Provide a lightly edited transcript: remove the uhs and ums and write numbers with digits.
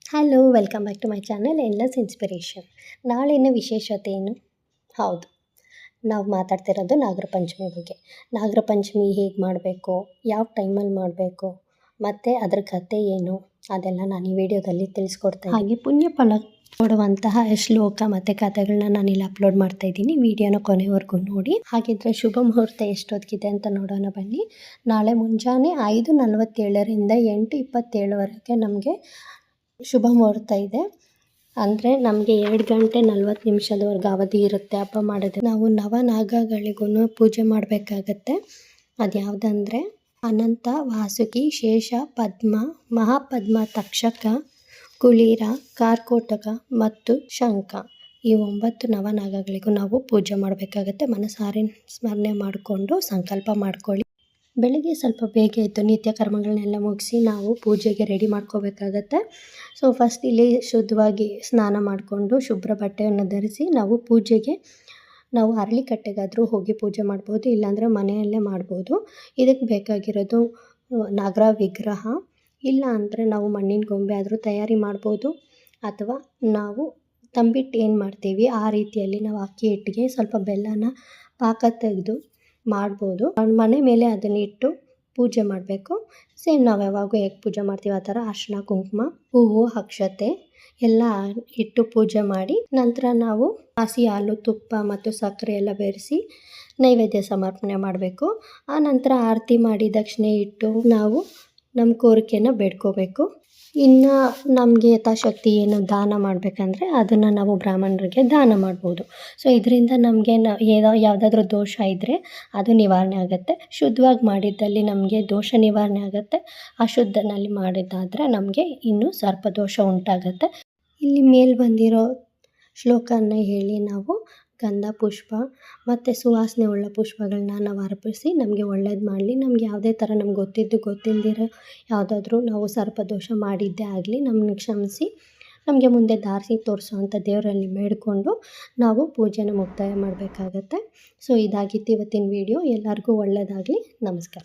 Hello welcome back to my channel endless inspiration. ನಾಳಿನ ವಿಶೇಷತೆ ಏನು? ಹೌದು, ನಾವು ಮಾತಾಡ್ತಿರೋದು ನಾಗರ ಪಂಚಮಿ ಬಗ್ಗೆ. ನಾಗರ ಪಂಚಮಿ ಹೇಗೆ ಮಾಡಬೇಕು, ಯಾವ ಟೈಮಲ್ಲಿ ಮಾಡಬೇಕು ಮತ್ತು ಅದ್ರ ಕಥೆ ಏನು, ಅದೆಲ್ಲ ನಾನು ಈ ವಿಡಿಯೋದಲ್ಲಿ ತಿಳಿಸ್ಕೊಡ್ತಾ ಹಾಗೆ ಪುಣ್ಯ ಫಲ ಕೊಡುವಂತಹ ಶ್ಲೋಕ ಮತ್ತು ಕಥೆಗಳನ್ನ ನಾನಿಲ್ಲಿ ಅಪ್ಲೋಡ್ ಮಾಡ್ತಾಯಿದ್ದೀನಿ. ವಿಡಿಯೋನ ಕೊನೆವರೆಗೂ ನೋಡಿ. ಹಾಗಿದ್ರೆ ಶುಭ ಮುಹೂರ್ತ ಎಷ್ಟೊತ್ತಿಗಿದೆ ಅಂತ ನೋಡೋಣ ಬನ್ನಿ. ನಾಳೆ ಮುಂಜಾನೆ 5:47ರಿಂದ 8:27ವರೆಗೆ ನಮಗೆ ಶುಭ ಮುಹೂರ್ತ ಇದೆ. ಅಂದರೆ ನಮಗೆ 2 ಗಂಟೆ 40 ನಿಮಿಷದವರೆಗೆ ಅವಧಿ ಇರುತ್ತೆ ಹಬ್ಬ ಮಾಡೋದು. ನಾವು ನವನಾಗಗಳಿಗೂ ಪೂಜೆ ಮಾಡಬೇಕಾಗತ್ತೆ. ಅದು ಯಾವುದಂದರೆ ಅನಂತ, ವಾಸುಕಿ, ಶೇಷ, ಪದ್ಮ, ಮಹಾಪದ್ಮ, ತಕ್ಷಕ, ಕುಳೀರ, ಕಾರ್ಕೋಟಕ ಮತ್ತು ಶಂಖ. ಈ 9 ನವನಾಗಗಳಿಗೂ ನಾವು ಪೂಜೆ ಮಾಡಬೇಕಾಗತ್ತೆ. ಮನಸಾರೆ ಸ್ಮರಣೆ ಮಾಡಿಕೊಂಡು ಸಂಕಲ್ಪ ಮಾಡ್ಕೊಳ್ಳಿ. ಬೆಳಗ್ಗೆ ಸ್ವಲ್ಪ ಬೇಗ ಎದ್ದು ನಿತ್ಯ ಕರ್ಮಗಳನ್ನೆಲ್ಲ ಮುಗಿಸಿ ನಾವು ಪೂಜೆಗೆ ರೆಡಿ ಮಾಡ್ಕೋಬೇಕಾಗತ್ತೆ. ಸೊ ಫಸ್ಟ್ ಇಲ್ಲಿ ಶುದ್ಧವಾಗಿ ಸ್ನಾನ ಮಾಡಿಕೊಂಡು ಶುಭ್ರ ಬಟ್ಟೆಯನ್ನು ಧರಿಸಿ ನಾವು ಪೂಜೆಗೆ ನಾವು ಅರಳಿಕಟ್ಟೆಗಾದರೂ ಹೋಗಿ ಪೂಜೆ ಮಾಡ್ಬೋದು, ಇಲ್ಲಾಂದರೆ ಮನೆಯಲ್ಲೇ ಮಾಡ್ಬೋದು. ಇದಕ್ಕೆ ಬೇಕಾಗಿರೋದು ನಾಗರ ವಿಗ್ರಹ, ಇಲ್ಲ ಅಂದರೆ ನಾವು ಮಣ್ಣಿನ ಗೊಂಬೆ ಆದರೂ ತಯಾರಿ ಮಾಡ್ಬೋದು, ಅಥವಾ ನಾವು ತಂಬಿಟ್ಟು ಏನು ಮಾಡ್ತೀವಿ ಆ ರೀತಿಯಲ್ಲಿ ನಾವು ಅಕ್ಕಿ ಹಿಟ್ಟಿಗೆ ಸ್ವಲ್ಪ ಬೆಲ್ಲನ ಪಾಕ ತೆಗೆದು ಮಾಡ್ಬೋದು. ಮನೆ ಮೇಲೆ ಅದನ್ನ ಇಟ್ಟು ಪೂಜೆ ಮಾಡಬೇಕು. ಸೇಮ್ ನಾವು ಯಾವಾಗೂ ಹೇಗೆ ಪೂಜೆ ಮಾಡ್ತೀವಿ ಆ ಥರ ಅರಿಶಿನ, ಕುಂಕುಮ, ಹೂವು, ಅಕ್ಷತೆ ಎಲ್ಲ ಇಟ್ಟು ಪೂಜೆ ಮಾಡಿ, ನಂತರ ನಾವು ಹಸಿ ಹಾಲು, ತುಪ್ಪ ಮತ್ತು ಸಕ್ಕರೆ ಎಲ್ಲ ಬೆರೆಸಿ ನೈವೇದ್ಯ ಸಮರ್ಪಣೆ ಮಾಡಬೇಕು. ಆ ನಂತರ ಆರತಿ ಮಾಡಿ ದಕ್ಷಿಣೆ ಇಟ್ಟು ನಾವು ನಮ್ಮ ಕೋರಿಕೆನ ಬೇಡ್ಕೋಬೇಕು. ಇನ್ನು ನಮಗೆ ಯಥಾಶಕ್ತಿ ಏನು ದಾನ ಮಾಡಬೇಕಂದ್ರೆ ಅದನ್ನು ನಾವು ಬ್ರಾಹ್ಮಣರಿಗೆ ದಾನ ಮಾಡ್ಬೋದು. ಸೊ ಇದರಿಂದ ನಮಗೆ ಯಾವುದಾದ್ರೂ ದೋಷ ಇದ್ದರೆ ಅದು ನಿವಾರಣೆ ಆಗುತ್ತೆ. ಶುದ್ಧವಾಗಿ ಮಾಡಿದ್ದಲ್ಲಿ ನಮಗೆ ದೋಷ ನಿವಾರಣೆ ಆಗುತ್ತೆ. ಅಶುದ್ಧನಲ್ಲಿ ಮಾಡಿದ್ದಾದರೆ ನಮಗೆ ಇನ್ನೂ ಸರ್ಪದೋಷ ಉಂಟಾಗುತ್ತೆ. ಇಲ್ಲಿ ಮೇಲೆ ಬಂದಿರೋ ಶ್ಲೋಕನ ಹೇಳಿ ನಾವು ಗಂಧ ಪುಷ್ಪ ಮತ್ತು ಸುವಾಸನೆ ಉಳ್ಳ ಪುಷ್ಪಗಳನ್ನ ನಾವು ಅರ್ಪಿಸಿ ನಮಗೆ ಒಳ್ಳೇದು ಮಾಡಲಿ. ನಮ್ಗೆ ಯಾವುದೇ ಥರ ನಮ್ಗೆ ಗೊತ್ತಿಲ್ದಿರೋ ಯಾವುದಾದ್ರೂ ನಾವು ಸರ್ಪದೋಷ ಮಾಡಿದ್ದೇ ಆಗಲಿ ನಮ್ಮನ್ನ ಕ್ಷಮಿಸಿ ನಮಗೆ ಮುಂದೆ ದಾರಿ ತೋರಿಸೋವಂಥ ದೇವರಲ್ಲಿ ಬೇಡಿಕೊಂಡು ನಾವು ಪೂಜೆನ ಮುಕ್ತಾಯ ಮಾಡಬೇಕಾಗತ್ತೆ. ಸೊ ಇದಾಗಿತ್ತು ಇವತ್ತಿನ ವಿಡಿಯೋ. ಎಲ್ಲರಿಗೂ ಒಳ್ಳೆಯದಾಗಲಿ. ನಮಸ್ಕಾರ.